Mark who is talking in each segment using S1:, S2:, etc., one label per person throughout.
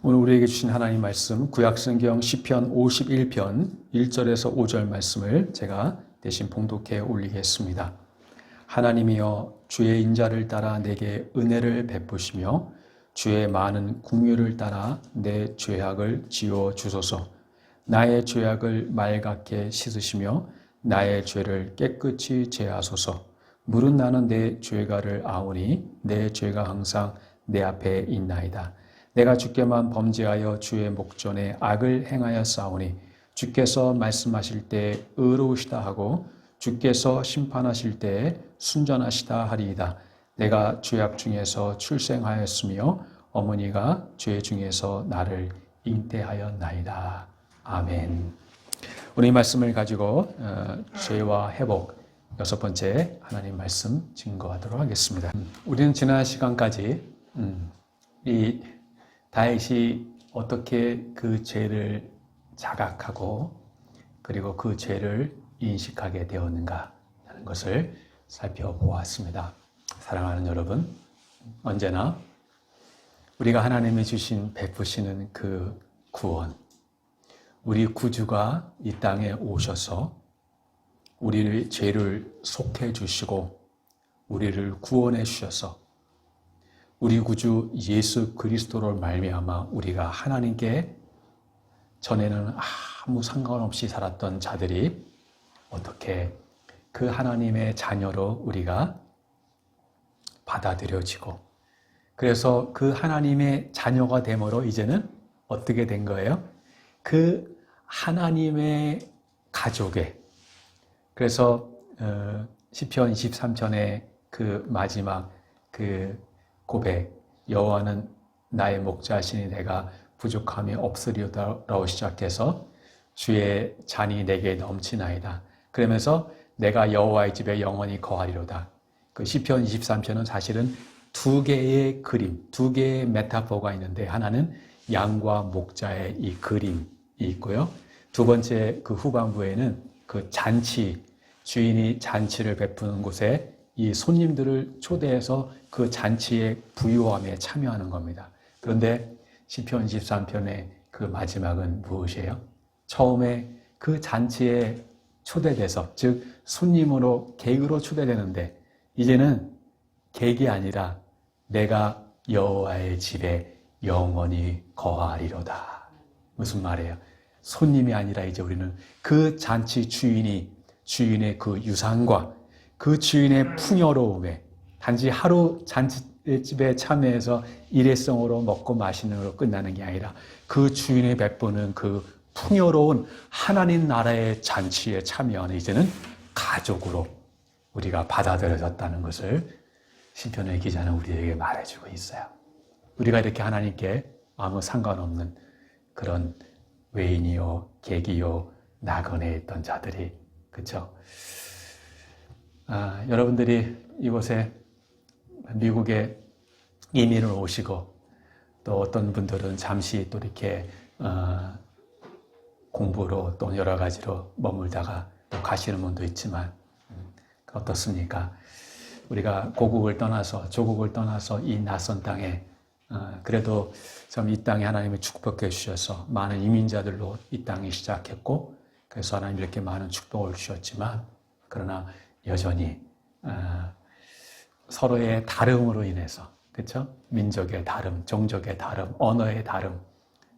S1: 오늘 우리에게 주신 하나님 말씀 구약성경 시편 51편 1절에서 5절 말씀을 제가 대신 봉독해 올리겠습니다. 하나님이여 주의 인자를 따라 내게 은혜를 베푸시며 주의 많은 긍휼을 따라 내 죄악을 지워 주소서. 나의 죄악을 맑게 씻으시며 나의 죄를 깨끗이 제하소서. 물은 나는 내 죄가를 아오니 내 죄가 항상 내 앞에 있나이다. 내가 주께만 범죄하여 주의 목전에 악을 행하여 싸우니 주께서 말씀하실 때 의로우시다 하고 주께서 심판하실 때 순전하시다 하리이다. 내가 죄악 중에서 출생하였으며 어머니가 죄 중에서 나를 잉태하였나이다. 아멘. 오늘 이 말씀을 가지고 죄와 회복 여섯 번째 하나님 말씀 증거하도록 하겠습니다. 우리는 지난 시간까지 이 다윗이 어떻게 그 죄를 자각하고 그리고 그 죄를 인식하게 되었는가 하는 것을 살펴보았습니다. 사랑하는 여러분, 언제나 우리가 하나님이 주신 베푸시는 그 구원, 우리 구주가 이 땅에 오셔서 우리의 죄를 속해 주시고 우리를 구원해 주셔서 우리 구주 예수 그리스도를 말미암아 우리가 하나님께 전에는 아무 상관없이 살았던 자들이 어떻게 그 하나님의 자녀로 우리가 받아들여지고 그래서 그 하나님의 자녀가 됨으로 이제는 어떻게 된 거예요? 그 하나님의 가족에 그래서 시편 23편의 그 마지막 그 고백, 여호와는 나의 목자시니 내가 부족함이 없으리로다라고 시작해서 주의 잔이 내게 넘치나이다. 그러면서 내가 여호와의 집에 영원히 거하리로다. 그 시편 23편은 사실은 두 개의 그림, 두 개의 메타포가 있는데 하나는 양과 목자의 이 그림이 있고요. 두 번째 그 후반부에는 그 잔치, 주인이 잔치를 베푸는 곳에 이 손님들을 초대해서 그 잔치의 부유함에 참여하는 겁니다. 그런데 시편 23편의 그 마지막은 무엇이에요? 처음에 그 잔치에 초대돼서 즉 손님으로 객으로 초대되는데 이제는 객이 아니라 내가 여호와의 집에 영원히 거하리로다. 무슨 말이에요? 손님이 아니라 이제 우리는 그 잔치 주인의 그 유산과 그 주인의 풍요로움에 단지 하루 잔치집에 참여해서 일회성으로 먹고 마시는 걸로 끝나는 게 아니라 그 주인의 베푸는 그 풍요로운 하나님 나라의 잔치에 참여하는 이제는 가족으로 우리가 받아들여졌다는 것을 시편의 기자는 우리에게 말해주고 있어요. 우리가 이렇게 하나님께 아무 상관없는 그런 외인이요, 객이요, 나그네에 있던 자들이 그렇죠? 여러분들이 이곳에 미국에 이민을 오시고 또 어떤 분들은 잠시 또 이렇게 공부로 또 여러 가지로 머물다가 또 가시는 분도 있지만 어떻습니까? 우리가 고국을 떠나서 조국을 떠나서 이 낯선 땅에 그래도 참 이 땅에 하나님이 축복해 주셔서 많은 이민자들로 이 땅이 시작했고 그래서 하나님 이렇게 많은 축복을 주셨지만 그러나 여전히 서로의 다름으로 인해서 그렇죠? 민족의 다름, 종족의 다름, 언어의 다름,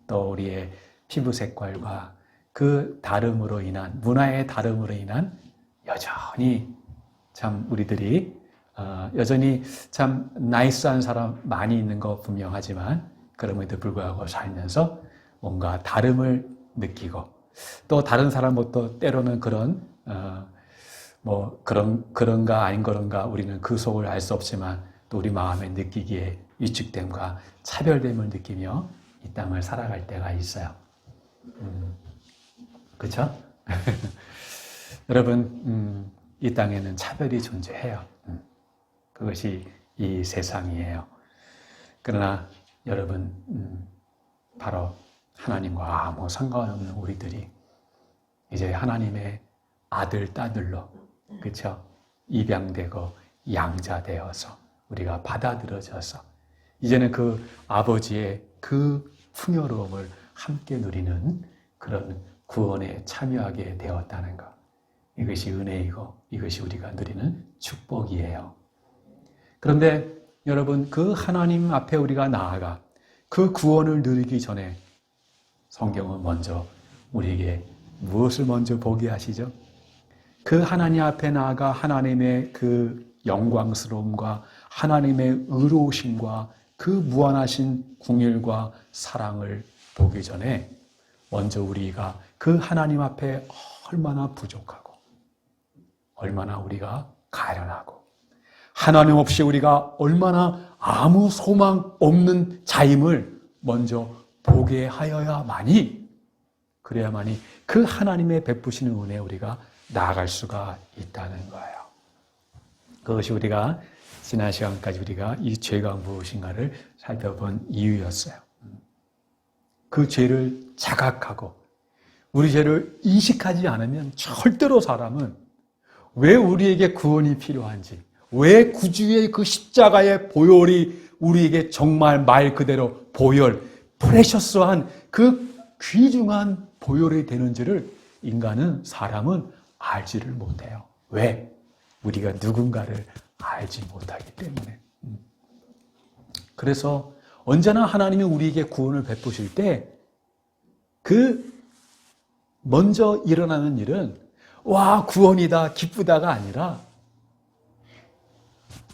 S1: 또 우리의 피부 색깔과 그 다름으로 인한 문화의 다름으로 인한 여전히 참 우리들이 여전히 참 나이스한 사람 많이 있는 거 분명하지만 그럼에도 불구하고 살면서 뭔가 다름을 느끼고 또 다른 사람부터 때로는 그런 그런가 아닌 그런가 우리는 그 속을 알 수 없지만 또 우리 마음에 느끼기에 위축됨과 차별됨을 느끼며 이 땅을 살아갈 때가 있어요. 그렇죠? 여러분, 이 땅에는 차별이 존재해요. 그것이 이 세상이에요. 그러나 여러분, 바로 하나님과 아무 상관없는 우리들이 이제 하나님의 아들, 딸들로 그렇죠? 입양되고 양자되어서 우리가 받아들여져서 이제는 그 아버지의 그 풍요로움을 함께 누리는 그런 구원에 참여하게 되었다는 것. 이것이 은혜이고 이것이 우리가 누리는 축복이에요. 그런데 여러분, 그 하나님 앞에 우리가 나아가 그 구원을 누리기 전에 성경은 먼저 우리에게 무엇을 먼저 보게 하시죠? 그 하나님 앞에 나아가 하나님의 그 영광스러움과 하나님의 의로우심과 그 무한하신 궁율과 사랑을 보기 전에 먼저 우리가 그 하나님 앞에 얼마나 부족하고 얼마나 우리가 가련하고 하나님 없이 우리가 얼마나 아무 소망 없는 자임을 먼저 보게 하여야만이, 그래야만이 그 하나님의 베푸시는 은혜에 우리가 나아갈 수가 있다는 거예요. 그것이 우리가 지난 시간까지 우리가 이 죄가 무엇인가를 살펴본 이유였어요. 그 죄를 자각하고 우리 죄를 인식하지 않으면 절대로 사람은 왜 우리에게 구원이 필요한지, 왜 구주의 그 십자가의 보혈이 우리에게 정말 말 그대로 보혈, 프레셔스한 그 귀중한 보혈이 되는지를 사람은 알지를 못해요. 왜? 우리가 누군가를 알지 못하기 때문에. 그래서 언제나 하나님이 우리에게 구원을 베푸실 때 그 먼저 일어나는 일은 와, 구원이다, 기쁘다가 아니라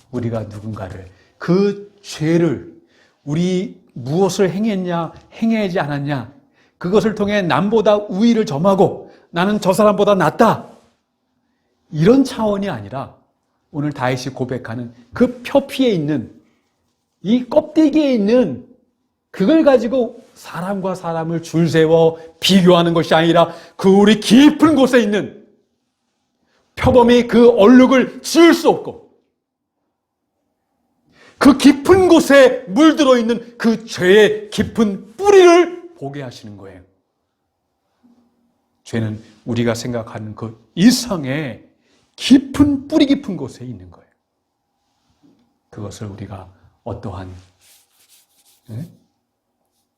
S1: 우리가 누군가를, 그 죄를 우리 무엇을 행했냐, 행하지 않았냐, 그것을 통해 남보다 우위를 점하고 나는 저 사람보다 낫다, 이런 차원이 아니라 오늘 다윗이 고백하는 그 표피에 있는, 이 껍데기에 있는 그걸 가지고 사람과 사람을 줄 세워 비교하는 것이 아니라 그 우리 깊은 곳에 있는 표범이 그 얼룩을 지울 수 없고 그 깊은 곳에 물들어 있는 그 죄의 깊은 뿌리를 보게 하시는 거예요. 죄는 우리가 생각하는 그 이상의 깊은 뿌리 깊은 곳에 있는 거예요. 그것을 우리가 어떠한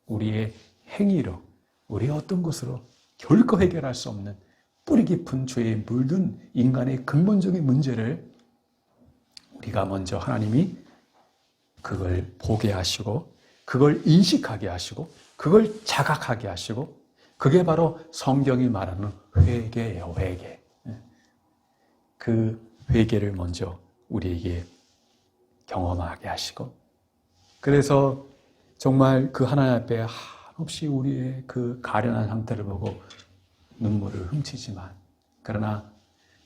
S1: 우리의 행위로, 우리의 어떤 것으로 결코 해결할 수 없는 뿌리 깊은 죄에 물든 인간의 근본적인 문제를 우리가 먼저 하나님이 그걸 보게 하시고 그걸 인식하게 하시고 그걸 자각하게 하시고, 그게 바로 성경이 말하는 회개예요. 회개. 그 회개를 먼저 우리에게 경험하게 하시고, 그래서 정말 그 하나님 앞에 한없이 우리의 그 가련한 상태를 보고 눈물을 훔치지만, 그러나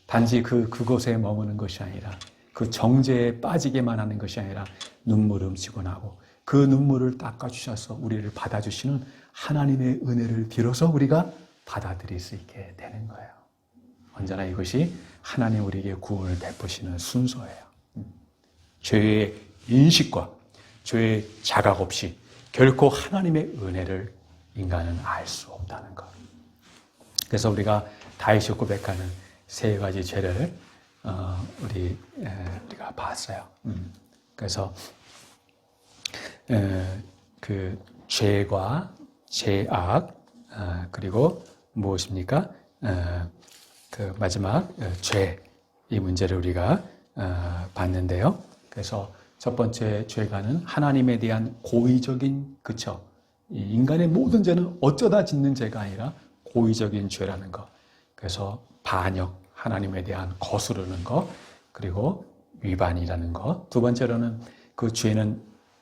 S1: 단지 그곳에 머무는 것이 아니라 그 정죄에 빠지게만 하는 것이 아니라 눈물을 훔치고 나고 그 눈물을 닦아주셔서 우리를 받아주시는 하나님의 은혜를 빌어서 우리가 받아들일 수 있게 되는 거예요. 언제나 이것이 하나님 우리에게 구원을 베푸시는 순서예요. 죄의 인식과 죄의 자각 없이 결코 하나님의 은혜를 인간은 알 수 없다는 것. 그래서 우리가 다윗이 고백하는 세 가지 죄를 우리가 봤어요. 그래서 그 죄과 죄악, 그리고 무엇입니까? 그 마지막 죄, 이 문제를 우리가 봤는데요. 그래서 첫 번째 죄가는 하나님에 대한 고의적인, 그쵸? 인간의 모든 죄는 어쩌다 짓는 죄가 아니라 고의적인 죄라는 것. 그래서 반역, 하나님에 대한 거스르는 것, 그리고 위반이라는 것. 두 번째로는 그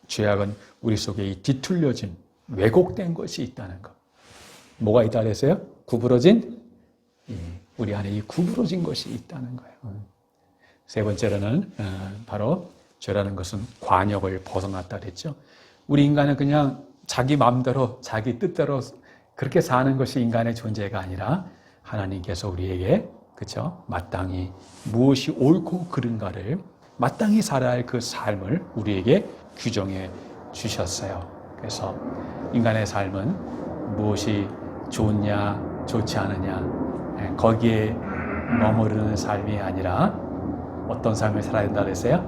S1: 죄악은 우리 속에 이 뒤틀려진, 왜곡된 것이 있다는 것. 뭐가 있다 그랬어요? 구부러진? 우리 안에 이 구부러진 것이 있다는 거예요. 세 번째로는 바로 죄라는 것은 관역을 벗어났다 그랬죠. 우리 인간은 그냥 자기 마음대로, 자기 뜻대로 그렇게 사는 것이 인간의 존재가 아니라 하나님께서 우리에게, 그렇죠? 마땅히 무엇이 옳고 그른가를 마땅히 살아야 할 그 삶을 우리에게 규정해 주셨어요. 그래서 인간의 삶은 무엇이 좋냐, 좋지 않느냐, 거기에 머무르는 삶이 아니라 어떤 삶을 살아야 된다 그랬어요?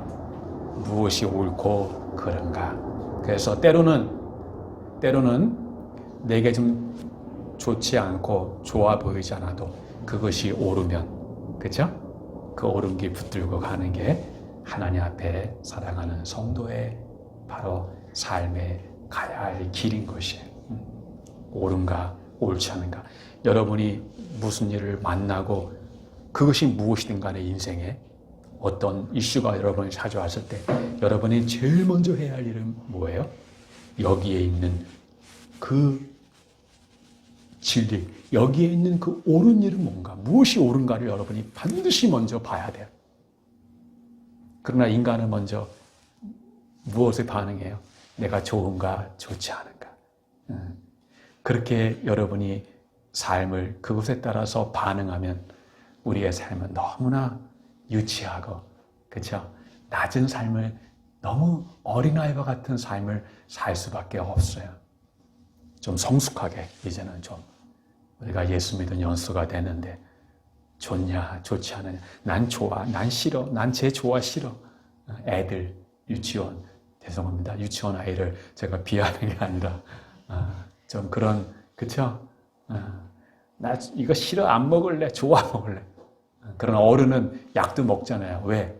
S1: 무엇이 옳고 그른가. 그래서 때로는 내게 좀 좋지 않고 좋아 보이지 않아도 그것이 옳으면, 그죠? 그 옳은 길 붙들고 가는 게 하나님 앞에 사랑하는 성도의 바로 삶에 가야 할 길인 것이에요. 옳은가 옳지 않은가. 여러분이 무슨 일을 만나고 그것이 무엇이든 간에 인생에 어떤 이슈가 여러분이 찾아왔을 때 여러분이 제일 먼저 해야 할 일은 뭐예요? 여기에 있는 그 진리, 여기에 있는 그 옳은 일은 뭔가, 무엇이 옳은가를 여러분이 반드시 먼저 봐야 돼요. 그러나 인간은 먼저 무엇에 반응해요? 내가 좋은가 좋지 않은가. 그렇게 여러분이 삶을 그것에 따라서 반응하면 우리의 삶은 너무나 유치하고, 그렇죠? 낮은 삶을, 너무 어린아이와 같은 삶을 살 수밖에 없어요. 좀 성숙하게 이제는 좀 우리가 예수 믿은 연수가 되는데 좋냐 좋지 않느냐, 난 좋아 난 싫어, 난 쟤 좋아 싫어. 애들 유치원, 죄송합니다, 유치원 아이를 제가 비하하는 게 아니라 좀 그런, 그쵸? 나 이거 싫어, 안 먹을래, 좋아 먹을래. 그런 어른은 약도 먹잖아요. 왜?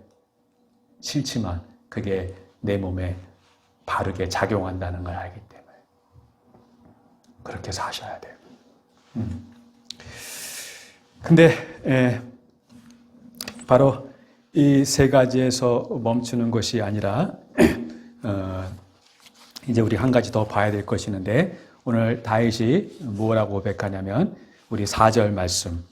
S1: 싫지만 그게 내 몸에 바르게 작용한다는 걸 알기 때문에 그렇게 사셔야 돼요. 근데 바로 이 세 가지에서 멈추는 것이 아니라 이제 우리 한 가지 더 봐야 될 것이 있는데, 오늘 다윗이 뭐라고 고백하냐면 우리 4절 말씀,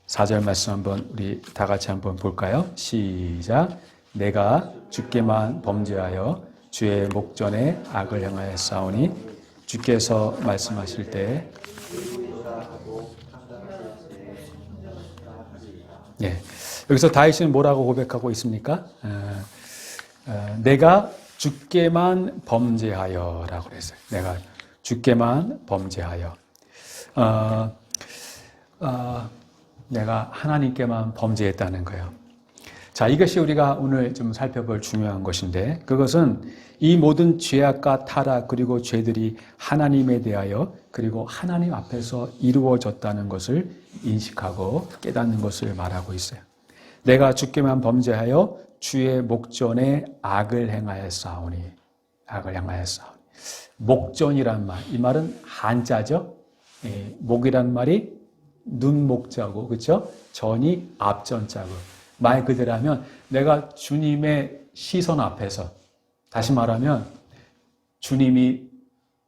S1: 4절 말씀 한번 우리 다 같이 한번 볼까요? 시작. 내가 주께만 범죄하여 주의 목전에 악을 행하여 싸우니, 주께서 말씀하실 때 여기서 다윗은 뭐라고 고백하고 있습니까? 내가 주께만 범죄하여 라고 그랬어요. 내가 주께만 범죄하여. 내가 하나님께만 범죄했다는 거예요. 자, 이것이 우리가 오늘 좀 살펴볼 중요한 것인데, 그것은 이 모든 죄악과 타락 그리고 죄들이 하나님에 대하여 그리고 하나님 앞에서 이루어졌다는 것을 인식하고 깨닫는 것을 말하고 있어요. 내가 주께만 범죄하여 주의 목전에 악을 행하여 싸우니, 악을 행하여 싸우니. 목전이란 말, 이 말은 한자죠. 목이란 말이 눈목자고, 그렇죠? 전이 앞전자고. 말 그대로 하면 내가 주님의 시선 앞에서, 다시 말하면 주님이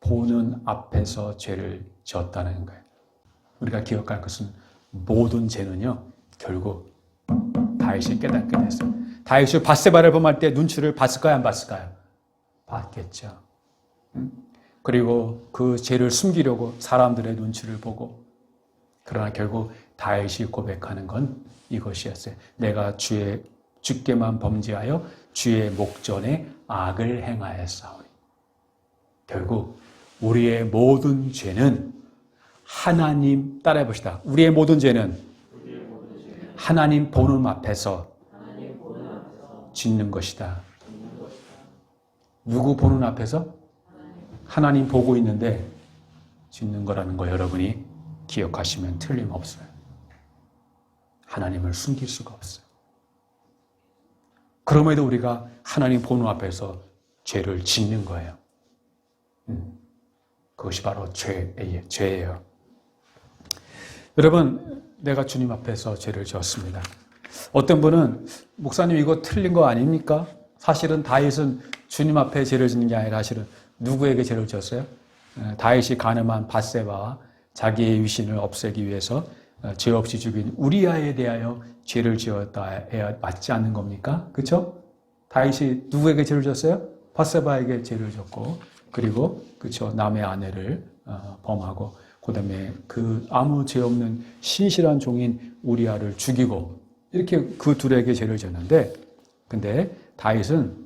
S1: 보는 앞에서 죄를 지었다는 거예요. 우리가 기억할 것은 모든 죄는요, 결국 다윗이 깨닫게 됐어요. 다윗이 밧세바를 범할 때 눈치를 봤을까요? 안 봤을까요? 봤겠죠. 그리고 그 죄를 숨기려고 사람들의 눈치를 보고, 그러나 결국 다윗이 고백하는 건 이것이었어요. 내가 주께만 범죄하여 주의 목전에 악을 행하여 싸우니. 결국 우리의 모든 죄는 하나님, 따라해 봅시다. 우리의 모든 죄는 하나님 보는 앞에서 짓는 것이다. 누구 보는 앞에서? 하나님 보고 있는데 짓는 거라는 거 여러분이 기억하시면 틀림없어요. 하나님을 숨길 수가 없어요. 그럼에도 우리가 하나님 보는 앞에서 죄를 짓는 거예요. 그것이 바로 죄예요. 여러분, 내가 주님 앞에서 죄를 지었습니다. 어떤 분은 목사님 이거 틀린 거 아닙니까? 사실은 다윗은 주님 앞에 죄를 짓는 게 아니라 사실은 누구에게 죄를 지었어요? 다윗이 간음한 밧세바와 자기의 위신을 없애기 위해서 죄 없이 죽인 우리아에 대하여 죄를 지었다 해야 맞지 않는 겁니까? 그렇죠? 다윗이 누구에게 죄를 지었어요? 밧세바에게 죄를 지었고, 그리고 그렇죠, 남의 아내를 범하고, 그다음에 그 아무 죄 없는 신실한 종인 우리아를 죽이고, 이렇게 그 둘에게 죄를 지었는데, 근데 다윗은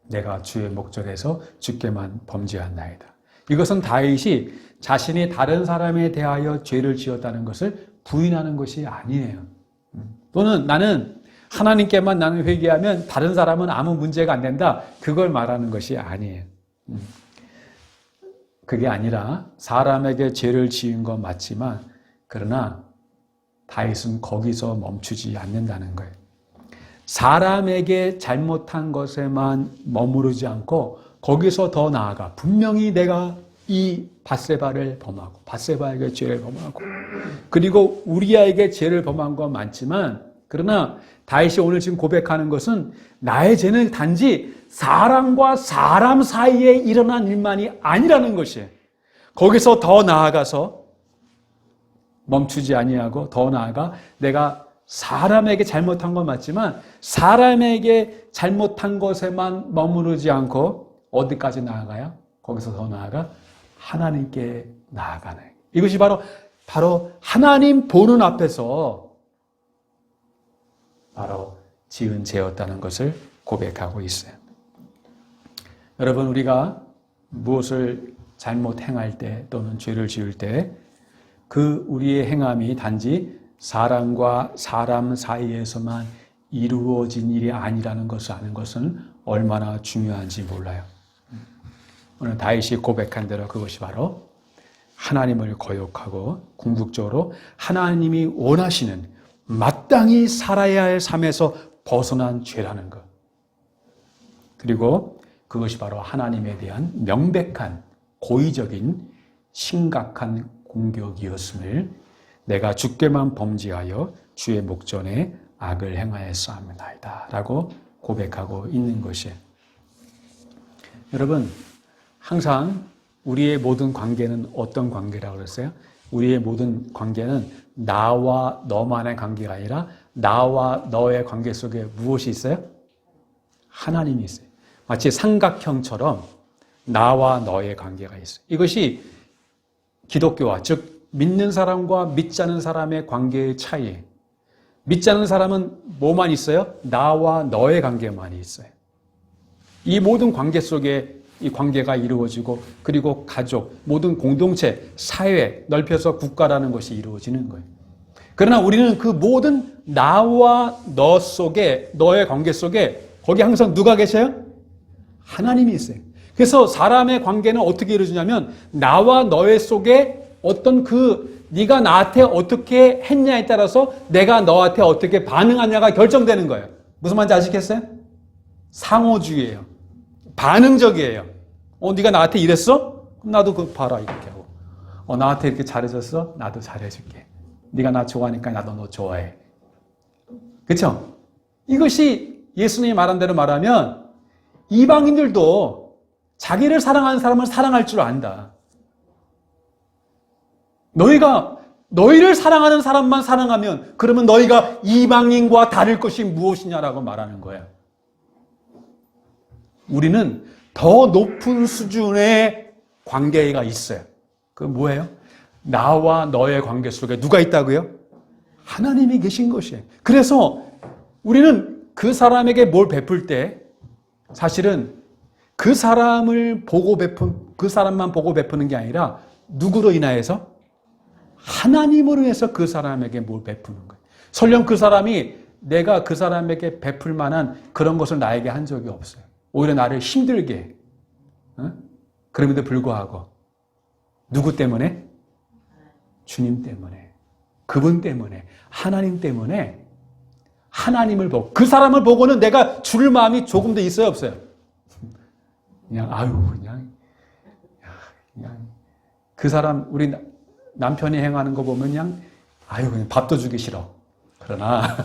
S1: 내가 주의 목전에서 주께만 범죄한나이다. 이것은 다윗이 자신이 다른 사람에 대하여 죄를 지었다는 것을 부인하는 것이 아니에요. 또는 나는 하나님께만 나는 회개하면 다른 사람은 아무 문제가 안 된다. 그걸 말하는 것이 아니에요. 그게 아니라 사람에게 죄를 지은 건 맞지만 그러나 다윗은 거기서 멈추지 않는다는 거예요. 사람에게 잘못한 것에만 머무르지 않고 거기서 더 나아가 분명히 내가 이 밧세바를 범하고 밧세바에게 죄를 범하고 그리고 우리아에게 죄를 범한 건 많지만 그러나 다윗이 오늘 지금 고백하는 것은 나의 죄는 단지 사람과 사람 사이에 일어난 일만이 아니라는 것이에요. 거기서 더 나아가서 멈추지 아니하고 더 나아가 내가 사람에게 잘못한 건 맞지만 사람에게 잘못한 것에만 머무르지 않고 어디까지 나아가요? 거기서 더 나아가 하나님께 나아가는 이것이 바로 하나님 보는 앞에서 바로 지은 죄였다는 것을 고백하고 있어요. 여러분 우리가 무엇을 잘못 행할 때 또는 죄를 지을 때 그 우리의 행함이 단지 사람과 사람 사이에서만 이루어진 일이 아니라는 것을 아는 것은 얼마나 중요한지 몰라요. 오늘 다윗이 고백한 대로 그것이 바로 하나님을 거역하고 궁극적으로 하나님이 원하시는 마땅히 살아야 할 삶에서 벗어난 죄라는 것. 그리고 그것이 바로 하나님에 대한 명백한 고의적인 심각한 공격이었음을 내가 주께만 범죄하여 주의 목전에 악을 행하였사옵나이다 라고 고백하고 있는 것이에요. 여러분 항상 우리의 모든 관계는 어떤 관계라고 그랬어요? 우리의 모든 관계는 나와 너만의 관계가 아니라 나와 너의 관계 속에 무엇이 있어요? 하나님이 있어요. 마치 삼각형처럼 나와 너의 관계가 있어요. 이것이 기독교와 즉 믿는 사람과 믿지 않는 사람의 관계의 차이예요. 믿지 않는 사람은 뭐만 있어요? 나와 너의 관계만 있어요. 이 모든 관계 속에 이 관계가 이루어지고 그리고 가족, 모든 공동체, 사회, 넓혀서 국가라는 것이 이루어지는 거예요. 그러나 우리는 그 모든 나와 너 속에 너의 관계 속에 거기 항상 누가 계셔요? 하나님이 있어요. 그래서 사람의 관계는 어떻게 이루어지냐면 나와 너의 속에 어떤 네가 나한테 어떻게 했냐에 따라서 내가 너한테 어떻게 반응하냐가 결정되는 거예요. 무슨 말인지 아시겠어요? 상호주의예요. 반응적이에요. 네가 나한테 이랬어? 그럼 나도 그거 봐라 이렇게 하고. 나한테 이렇게 잘해줬어? 나도 잘해줄게. 네가 나 좋아하니까 나도 너 좋아해. 그렇죠? 이것이 예수님이 말한 대로 말하면 이방인들도 자기를 사랑하는 사람을 사랑할 줄 안다. 너희가 너희를 사랑하는 사람만 사랑하면 그러면 너희가 이방인과 다를 것이 무엇이냐라고 말하는 거예요. 우리는 더 높은 수준의 관계가 있어요. 그 뭐예요? 나와 너의 관계 속에 누가 있다고요? 하나님이 계신 것이에요. 그래서 우리는 그 사람에게 뭘 베풀 때 사실은 그 사람만 보고 베푸는 게 아니라 누구로 인하여서? 하나님으로 해서 그 사람에게 뭘 베푸는 거예요. 설령 그 사람이 내가 그 사람에게 베풀 만한 그런 것을 나에게 한 적이 없어요. 오히려 나를 힘들게 해. 그럼에도 불구하고 누구 때문에? 주님 때문에, 그분 때문에, 하나님 때문에 하나님을 보고 그 사람을 보고는 내가 줄 마음이 조금 더 있어요, 없어요? 그냥 그 사람 우리 남편이 행하는 거 보면 그냥 밥도 주기 싫어. 그러나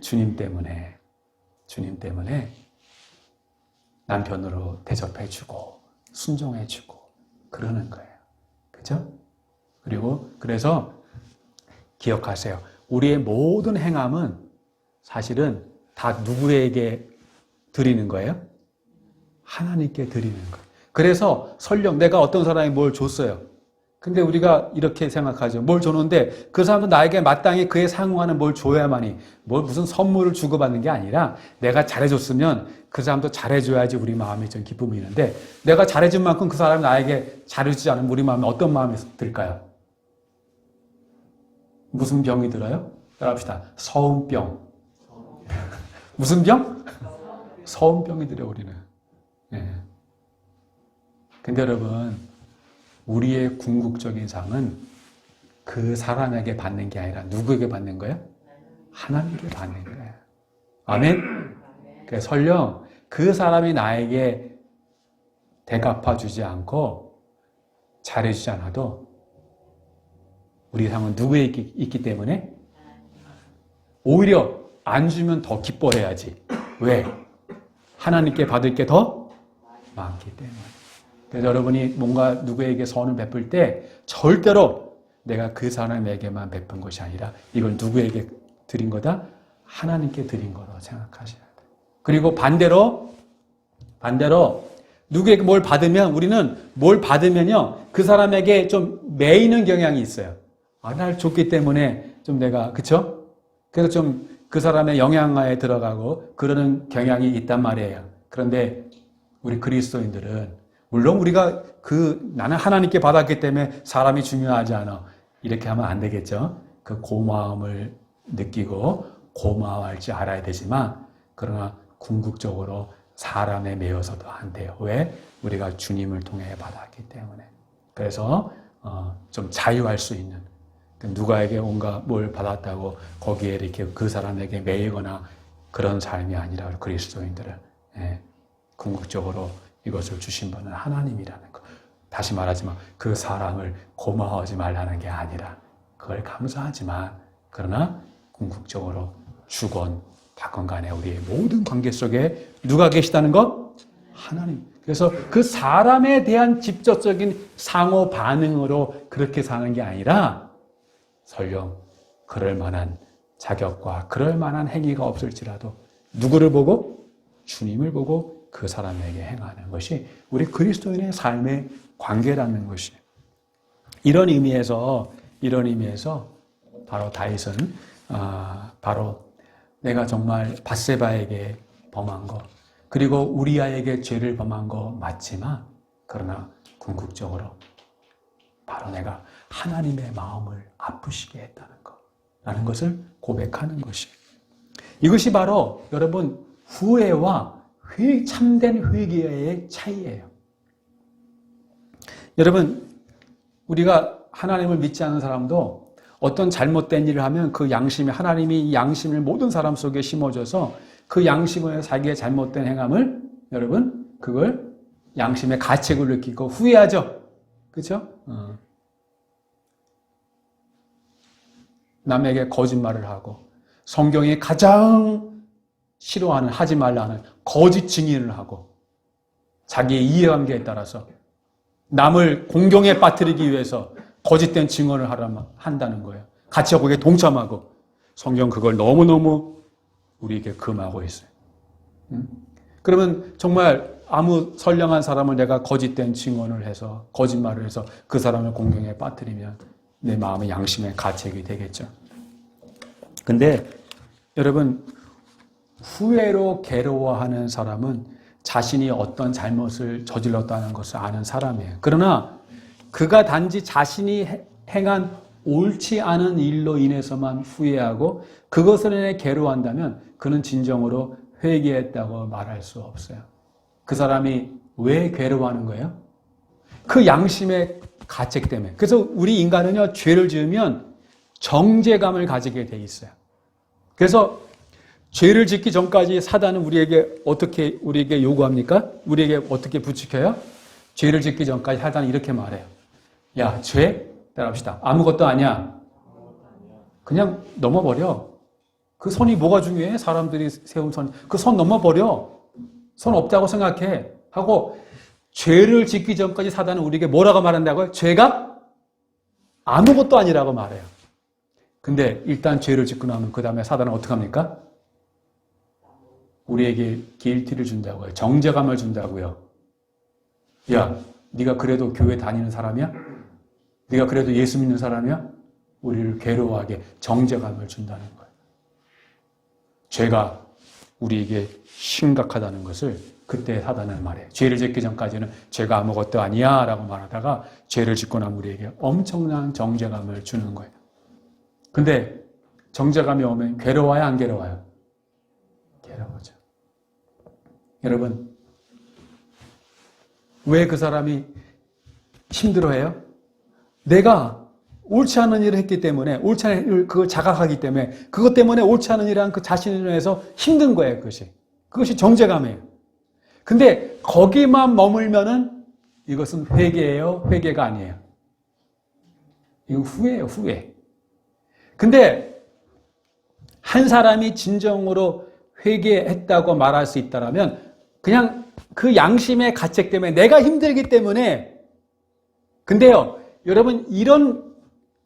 S1: 주님 때문에 남편으로 대접해주고 순종해주고 그러는 거예요. 그죠? 그리고 그래서 기억하세요. 우리의 모든 행함은 사실은 다 누구에게 드리는 거예요? 하나님께 드리는 거예요. 그래서 설령 내가 어떤 사람이 뭘 줬어요. 근데 우리가 이렇게 생각하죠. 뭘 줬는데 그 사람도 나에게 마땅히 그에 상응하는 뭘 줘야만이 무슨 선물을 주고받는 게 아니라 내가 잘해줬으면 그 사람도 잘해줘야지 우리 마음에 좀 기쁨이 있는데 내가 잘해준 만큼 그 사람이 나에게 잘해주지 않으면 우리 마음에 어떤 마음이 들까요? 무슨 병이 들어요? 따라합시다. 서운병. 무슨 병? 서운병이 들어요, 우리는. 네. 근데 여러분, 우리의 궁극적인 상은 그 사람에게 받는 게 아니라 누구에게 받는 거예요? 하나님께 받는 거예요. 아멘? 그래서 설령 그 사람이 나에게 대갚아 주지 않고 잘해주지 않아도 우리 상은 누구에게 있기 때문에 오히려 안 주면 더 기뻐해야지. 왜? 하나님께 받을 게 더 많기 때문에. 그래서 여러분이 뭔가 누구에게 선을 베풀 때 절대로 내가 그 사람에게만 베푼 것이 아니라 이걸 누구에게 드린 거다? 하나님께 드린 거로 생각하셔야 돼요. 그리고 반대로 누구에게 뭘 받으면 우리는 뭘 받으면요 그 사람에게 좀 매이는 경향이 있어요. 아, 날 줬기 때문에 좀 내가 그쵸? 그래서 좀 그 사람의 영향하에 들어가고 그러는 경향이 있단 말이에요. 그런데 우리 그리스도인들은 물론 우리가 나는 하나님께 받았기 때문에 사람이 중요하지 않아. 이렇게 하면 안 되겠죠. 그 고마움을 느끼고 고마워할 줄 알아야 되지만 그러나 궁극적으로 사람에 매여서도 안 돼요. 왜? 우리가 주님을 통해 받았기 때문에. 그래서 좀 자유할 수 있는 누가에게 뭔가 뭘 받았다고 거기에 이렇게 그 사람에게 매이거나 그런 삶이 아니라 그리스도인들은 궁극적으로 이것을 주신 분은 하나님이라는 것. 다시 말하지만 그 사람을 고마워하지 말라는 게 아니라 그걸 감사하지만 그러나 궁극적으로 주건 받건 간에 우리의 모든 관계 속에 누가 계시다는 것? 하나님. 그래서 그 사람에 대한 직접적인 상호 반응으로 그렇게 사는 게 아니라 설령 그럴 만한 자격과 그럴 만한 행위가 없을지라도 누구를 보고? 주님을 보고 그 사람에게 행하는 것이 우리 그리스도인의 삶의 관계라는 것이에요. 이런 의미에서 바로 다윗은 바로 내가 정말 밧세바에게 범한 것 그리고 우리아에게 죄를 범한 거 맞지만 그러나 궁극적으로 바로 내가 하나님의 마음을 아프시게 했다는 것라는 것을 고백하는 것이에요. 이것이 바로 여러분 후회와 참된 회개의 차이예요. 여러분 우리가 하나님을 믿지 않는 사람도 어떤 잘못된 일을 하면 그 양심이 하나님이 이 양심을 모든 사람 속에 심어줘서 그 양심을 자기의 잘못된 행함을 여러분 그걸 양심의 가책을 느끼고 후회하죠. 그렇죠? 남에게 거짓말을 하고 성경이 가장 싫어하는 하지 말라는 거짓 증인을 하고 자기의 이해관계에 따라서 남을 공경에 빠뜨리기 위해서 거짓된 증언을 한다는 거예요. 같이 거기에 동참하고 성경 그걸 너무너무 우리에게 금하고 있어요. 그러면 정말 아무 선량한 사람을 내가 거짓된 증언을 해서 거짓말을 해서 그 사람을 공경에 빠뜨리면 내 마음의 양심의 가책이 되겠죠. 근데 여러분 후회로 괴로워하는 사람은 자신이 어떤 잘못을 저질렀다는 것을 아는 사람이에요. 그러나 그가 단지 자신이 행한 옳지 않은 일로 인해서만 후회하고 그것을 인해 괴로워한다면 그는 진정으로 회개했다고 말할 수 없어요. 그 사람이 왜 괴로워하는 거예요? 그 양심의 가책 때문에. 그래서 우리 인간은요, 죄를 지으면 정죄감을 가지게 돼 있어요. 그래서 죄를 짓기 전까지 사단은 우리에게 요구합니까? 우리에게 어떻게 부추겨요? 죄를 짓기 전까지 사단은 이렇게 말해요. 야, 죄? 따라합시다. 아무것도 아니야. 그냥 넘어버려. 그 선이 뭐가 중요해? 사람들이 세운 선. 그 선 넘어버려. 선 없다고 생각해. 하고 죄를 짓기 전까지 사단은 우리에게 뭐라고 말한다고요? 죄가 아무것도 아니라고 말해요. 근데 일단 죄를 짓고 나면 그 다음에 사단은 어떻게 합니까? 우리에게 길티를 준다고요. 정죄감을 준다고요. 야, 네가 그래도 교회 다니는 사람이야? 네가 그래도 예수 믿는 사람이야? 우리를 괴로워하게 정죄감을 준다는 거예요. 죄가 우리에게 심각하다는 것을 그때 사단은 말해요. 죄를 짓기 전까지는 죄가 아무것도 아니야 라고 말하다가 죄를 짓고 나면 우리에게 엄청난 정죄감을 주는 거예요. 근데 정죄감이 오면 괴로워요, 안 괴로워요? 괴로워져. 여러분, 왜 그 사람이 힘들어해요? 내가 옳지 않은 일을 했기 때문에, 옳지 않은 일을 그걸 자각하기 때문에, 그것 때문에 옳지 않은 일을 한 그 자신을 위해서 힘든 거예요, 그것이. 그것이 정죄감이에요. 근데 거기만 머물면은 이것은 회개예요, 회개가 아니에요. 이거 후회예요, 후회. 근데 한 사람이 진정으로 회개했다고 말할 수 있다라면 그냥 그 양심의 가책 때문에 내가 힘들기 때문에. 근데요, 여러분, 이런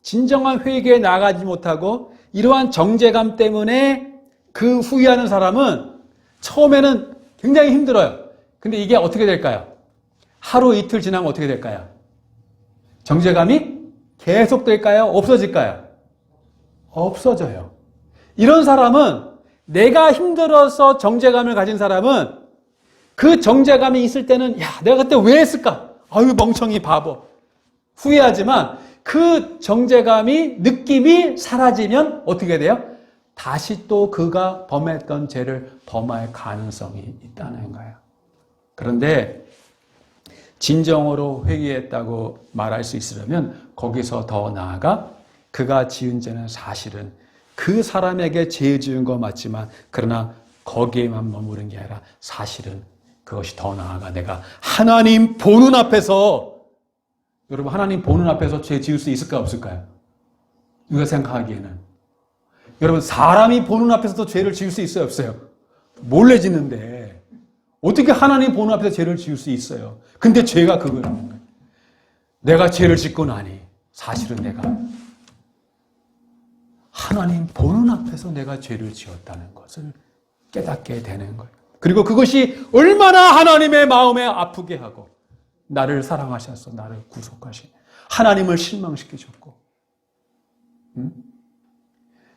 S1: 진정한 회개에 나가지 못하고 이러한 정죄감 때문에 그 후회하는 사람은 처음에는 굉장히 힘들어요. 근데 이게 어떻게 될까요? 하루 이틀 지나면 어떻게 될까요? 정죄감이 계속 될까요? 없어질까요? 없어져요. 이런 사람은, 내가 힘들어서 정죄감을 가진 사람은 그 정죄감이 있을 때는 야, 내가 그때 왜 했을까? 아유, 멍청이 바보. 후회하지만 그 정죄감이, 느낌이 사라지면 어떻게 돼요? 다시 또 그가 범했던 죄를 범할 가능성이 있다는 거예요. 그런데 진정으로 회개했다고 말할 수 있으려면 거기서 더 나아가 그가 지은 죄는 사실은 그 사람에게 죄 지은 거 맞지만, 그러나 거기에만 머무른 게 아니라 사실은 그것이 더 나아가 내가 하나님 보는 앞에서, 여러분, 하나님 보는 앞에서 죄 지을 수 있을까 없을까요? 우리가 생각하기에는. 여러분, 사람이 보는 앞에서도 죄를 지을 수 있어요 없어요? 몰래 짓는데 어떻게 하나님 보는 앞에서 죄를 지을 수 있어요? 근데 죄가 그거라는 거예요. 내가 죄를 짓고 나니 사실은 내가 하나님 보는 앞에서 내가 죄를 지었다는 것을 깨닫게 되는 거예요. 그리고 그것이 얼마나 하나님의 마음에 아프게 하고, 나를 사랑하셔서 나를 구속하신 하나님을 실망시키셨고.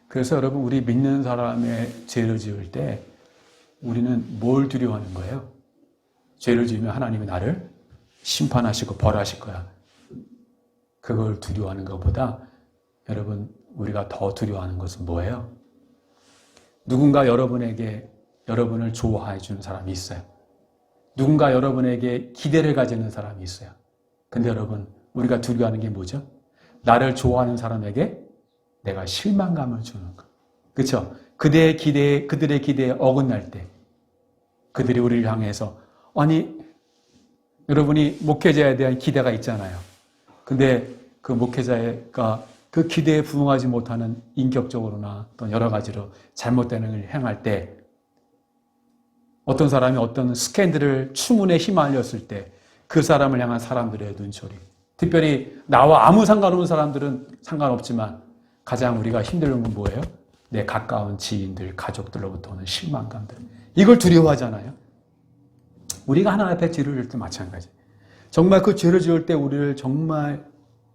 S1: 그래서 여러분, 우리 믿는 사람의 죄를 지을 때 우리는 뭘 두려워하는 거예요? 죄를 지으면 하나님이 나를 심판하시고 벌하실 거야. 그걸 두려워하는 것보다 여러분, 우리가 더 두려워하는 것은 뭐예요? 누군가 여러분에게, 여러분을 좋아해 주는 사람이 있어요. 누군가 여러분에게 기대를 가지는 사람이 있어요. 근데 여러분, 우리가 두려워하는 게 뭐죠? 나를 좋아하는 사람에게 내가 실망감을 주는 것. 그렇죠? 그들의 기대에 어긋날 때, 그들이 우리를 향해서, 아니, 여러분이 목회자에 대한 기대가 있잖아요. 근데 그 목회자가 그 기대에 부응하지 못하는, 인격적으로나 또 여러 가지로 잘못된 일을 행할 때, 어떤 사람이 어떤 스캔들을 추문에 휘말렸을 때 그 사람을 향한 사람들의 눈초리, 특별히 나와 아무 상관없는 사람들은 상관없지만 가장 우리가 힘든 건 뭐예요? 내 가까운 지인들, 가족들로부터 오는 실망감들. 이걸 두려워하잖아요. 우리가 하나님 앞에 죄를 지을 때 마찬가지. 정말 그 죄를 지을 때 우리를 정말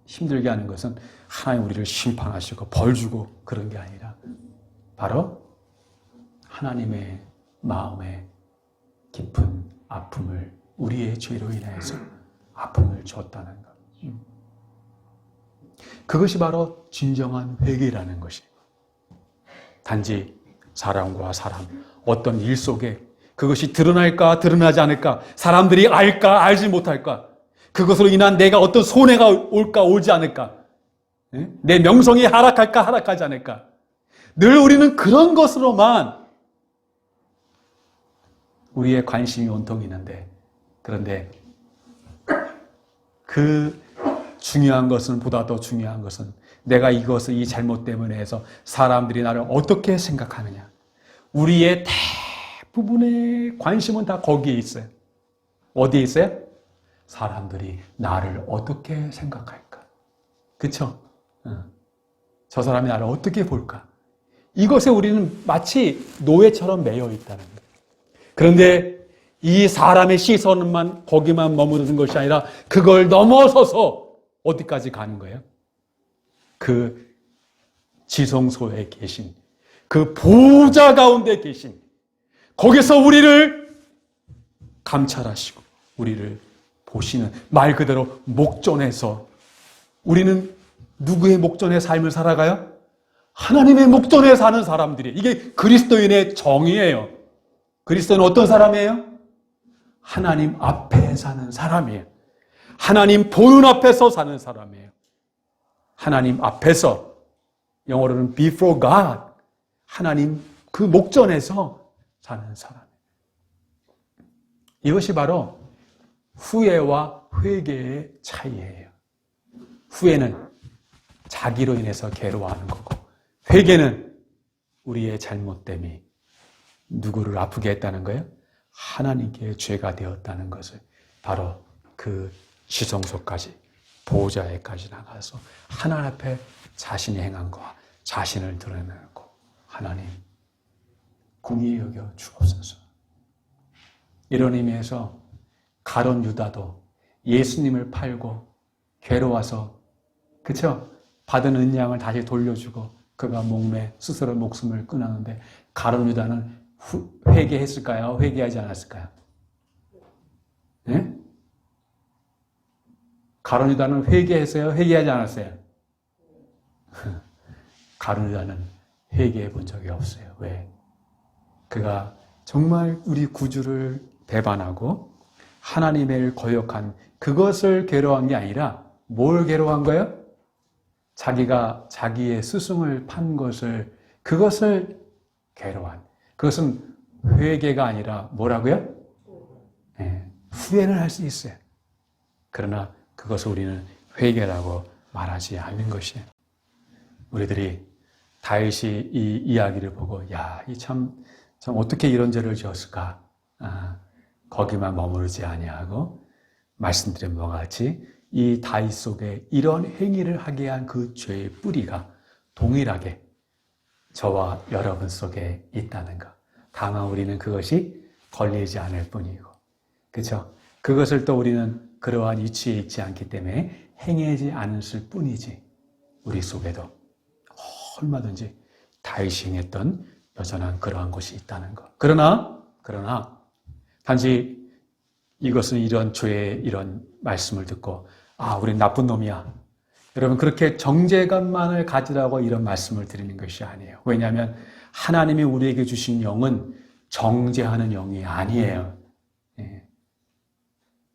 S1: 힘들게 하는 것은 하나님 우리를 심판하시고 벌 주고 그런 게 아니라 바로 하나님의 마음에 깊은 아픔을, 우리의 죄로 인해서 아픔을 줬다는 것. 그것이 바로 진정한 회개라는 것이에요. 단지 사람과 사람, 어떤 일 속에 그것이 드러날까 드러나지 않을까, 사람들이 알까 알지 못할까, 그것으로 인한 내가 어떤 손해가 올까 오지 않을까, 내 명성이 하락할까 하락하지 않을까, 늘 우리는 그런 것으로만 우리의 관심이 온통 있는데, 그런데 그 중요한 것은, 보다 더 중요한 것은 내가 이것을, 이 잘못 때문에 해서 사람들이 나를 어떻게 생각하느냐. 우리의 대부분의 관심은 다 거기에 있어요. 어디에 있어요? 사람들이 나를 어떻게 생각할까? 그쵸? 저 사람이 나를 어떻게 볼까? 이것에 우리는 마치 노예처럼 매여 있다는 거예요. 그런데 이 사람의 시선만 거기만 머무르는 것이 아니라 그걸 넘어서서 어디까지 가는 거예요? 그 지성소에 계신, 그 보좌 가운데 계신, 거기서 우리를 감찰하시고 우리를 보시는, 말 그대로 목전에서, 우리는 누구의 목전의 삶을 살아가요? 하나님의 목전에 사는 사람들이. 이게 그리스도인의 정의예요. 그리스도인은 어떤 사람이에요? 하나님 앞에 사는 사람이에요. 하나님 보는 앞에서 사는 사람이에요. 하나님 앞에서, 영어로는 before God, 하나님 그 목전에서 사는 사람이에요. 이것이 바로 후회와 회개의 차이예요. 후회는 자기로 인해서 괴로워하는 거고, 회개는 우리의 잘못됨이 누구를 아프게 했다는 거예요? 하나님께 죄가 되었다는 것을 바로 그 지성소까지, 보호자에까지 나가서 하나님 앞에 자신이 행한 것과 자신을 드러내고, 하나님 궁히 여겨 주옵소서. 이런 의미에서 가룟 유다도 예수님을 팔고 괴로워서, 그쵸? 받은 은양을 다시 돌려주고 그가 목매 스스로 목숨을 끊었는데, 가룟 유다는 회개했을까요? 회개하지 않았을까요? 네? 가룟 유다는 회개했어요? 회개하지 않았어요? 가룟 유다는 회개해 본 적이 없어요. 왜? 그가 정말 우리 구주를 배반하고 하나님을 거역한 그것을 괴로워한 게 아니라 뭘 괴로워한 거예요? 자기가 자기의 스승을 판 것을, 그것을 괴로워한. 그것은 회개가 아니라 뭐라고요? 네, 후회를 할 수 있어요. 그러나 그것을 우리는 회개라고 말하지 않는 것이에요. 우리들이 다윗이 이 이야기를 보고, 야, 이 참 어떻게 이런 죄를 지었을까? 거기만 머무르지 아니하고 말씀드린 바와 같이 이 다윗 속에 이런 행위를 하게 한 그 죄의 뿌리가 동일하게 저와 여러분 속에 있다는 것. 다만 우리는 그것이 걸리지 않을 뿐이고, 그렇죠? 그것을 또 우리는 그러한 이치에 있지 않기 때문에 행하지 않았을 뿐이지, 우리 속에도 얼마든지 다윗이 행했던 여전한 그러한 것이 있다는 것. 그러나 단지 이것은 이런 죄의 이런 말씀을 듣고, 우린 나쁜 놈이야, 여러분, 그렇게 정죄감만을 가지라고 이런 말씀을 드리는 것이 아니에요. 왜냐하면 하나님이 우리에게 주신 영은 정죄하는 영이 아니에요.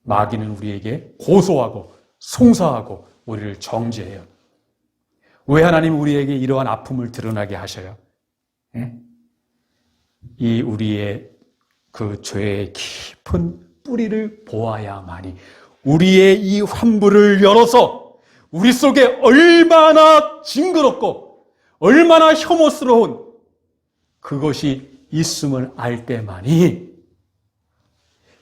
S1: 마귀는 우리에게 고소하고 송사하고 우리를 정죄해요. 왜 하나님이 우리에게 이러한 아픔을 드러나게 하셔요? 이 우리의 그 죄의 깊은 뿌리를 보아야만이, 우리의 이 환부를 열어서 우리 속에 얼마나 징그럽고 얼마나 혐오스러운 그것이 있음을 알 때만이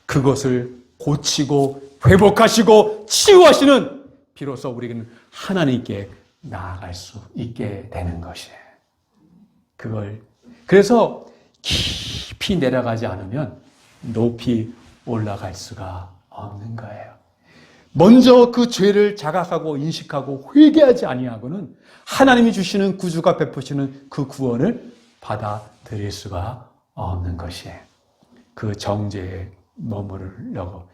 S1: 그것을 고치고 회복하시고 치유하시는, 비로소 우리는 하나님께 나아갈 수 있게 되는 것이에요. 그래서 깊이 내려가지 않으면 높이 올라갈 수가 없는 거예요. 먼저 그 죄를 자각하고 인식하고 회개하지 아니하고는 하나님이 주시는 구주가 베푸시는 그 구원을 받아들일 수가 없는 것이에요. 그 정죄에 머무르려고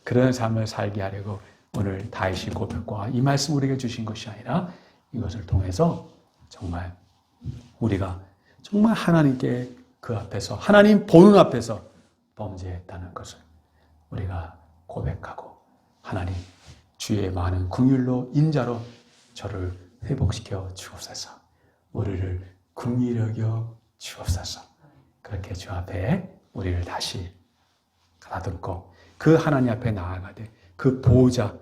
S1: 그런 삶을 살게 하려고 오늘 다윗의 고백과 이 말씀 우리에게 주신 것이 아니라, 이것을 통해서 정말 우리가 정말 하나님께 그 앞에서, 하나님 보는 앞에서 범죄했다는 것을 우리가 고백하고, 하나님 주의 많은 긍휼로 인자로 저를 회복시켜 주옵소서, 우리를 긍휼히 여겨 주옵소서. 그렇게 주 앞에 우리를 다시 가다듬고 그 하나님 앞에 나아가되 그 보호자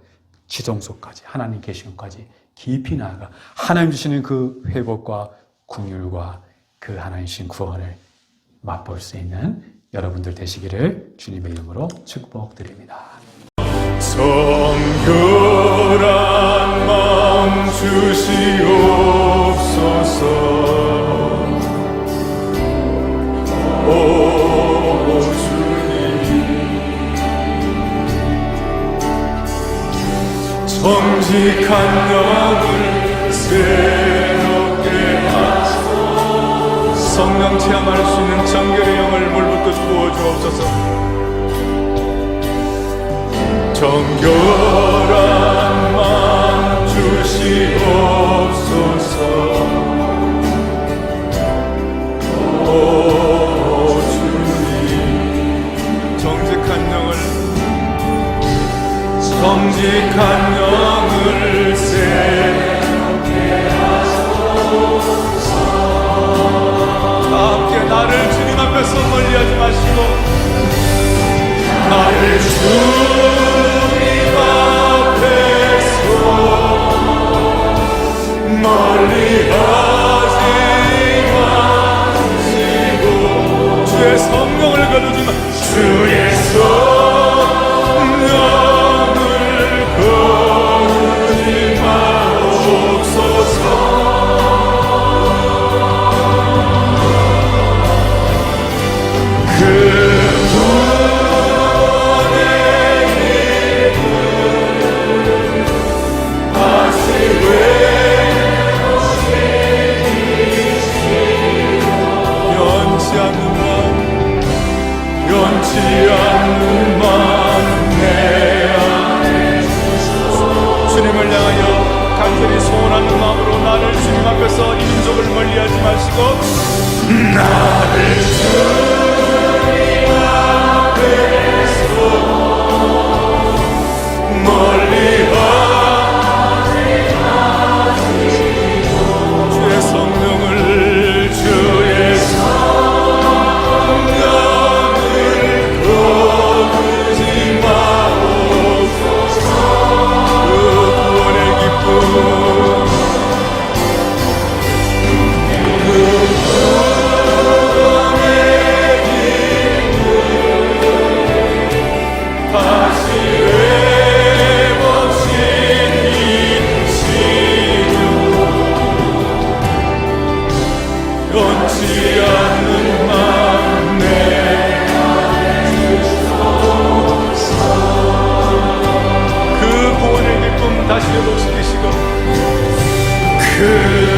S1: 지성소까지, 하나님 계시는까지 깊이 나아가 하나님 주시는 그 회복과 긍휼과 그 하나님 주신 구원을 맛볼 수 있는 여러분들 되시기를 주님의 이름으로 축복드립니다.
S2: 성결한 마음 주시옵소서. 오 주님, 정직한 영을 새롭게 하소. 성령 체험할 수 있는 정결의 영을 물붓고 부어주옵소서. 정결한 마음 주시옵소서. 오 주님, 정직한 간영을 새롭게 하소서. 다 함께 나를 주님 앞에서 멀리하지 마시고 나를 주님 앞에서 멀리하지 마시고 주의 성령을 거두지 마 주의 성령을 거두지 마옵소서. 변치 않는 마음 내 안에 주소서. 주님을 향하여 간절히 소원하는 마음으로 나를 주님 앞에서 이 민족을 멀리하지 마시고 나를 주님 앞에서 멀리하지 마시고 주의 성령을 주의 다시 회복시키시고 그